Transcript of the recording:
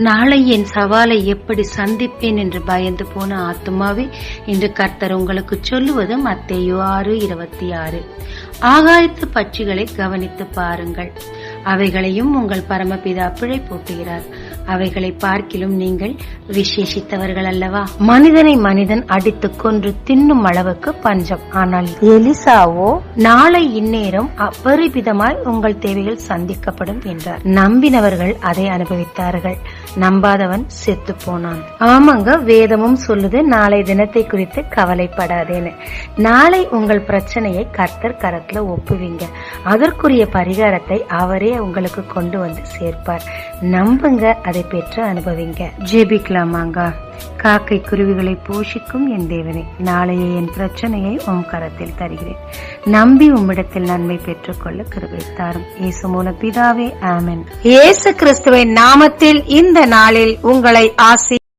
நாளை என் சவாலை எப்படி சந்திப்பேன் என்று பயந்து போன ஆத்துமாவே, இன்று கர்த்தர் உங்களுக்கு சொல்லுவது மத்தேயு 6:26. ஆகாயத்து பட்சிகளை கவனித்து பாருங்கள், அவைகளையும் உங்கள் பரமபிதா பிழை போட்டுகிறார். அவைகளை பார்க்கிலும் நீங்கள் விசேஷித்தவர்கள் அல்லவா? மனிதனை மனிதன் அடித்துக் கொன்று தின்னும் அளவுக்கு பஞ்சம். ஆனால் எலிசாவோ, நாளை இந்நேரம் அபரிபிதமாய் உங்கள் தேவைகள் சந்திக்கப்படும் என்றார். நம்பினவர்கள் அதை அனுபவித்தார்கள், நம்பாதவன் செத்து போனான். ஆமாங்க, வேதமும் சொல்லுது நாளை தினத்தை குறித்து கவலைப்படாதேன்னு. நாளை உங்கள் பிரச்சனையை கர்த்தர் கரத்துல ஒப்புவீங்க, அதற்குரிய பரிகாரத்தை அவரே உங்களுக்கு கொண்டு வந்து சேர்ப்பார். நம்புங்க, அதை பெற்று அனுபவிங்க. ஜெபிக்கலாமாங்க. காக்கை குருவிகளை போஷிக்கும் என் தேவனே, நாளைய என் பிரச்சனையை உம் கரத்தில் தருகிறேன். நம்பி உம்மிடத்தில் நன்மை பெற்றுக்கொள்ள கிருபை தாரும். இயேசு மூலம் பிதாவே, ஆமென். இயேசு கிறிஸ்துவின் நாமத்தில் இந்த நாளில் உங்களை ஆசி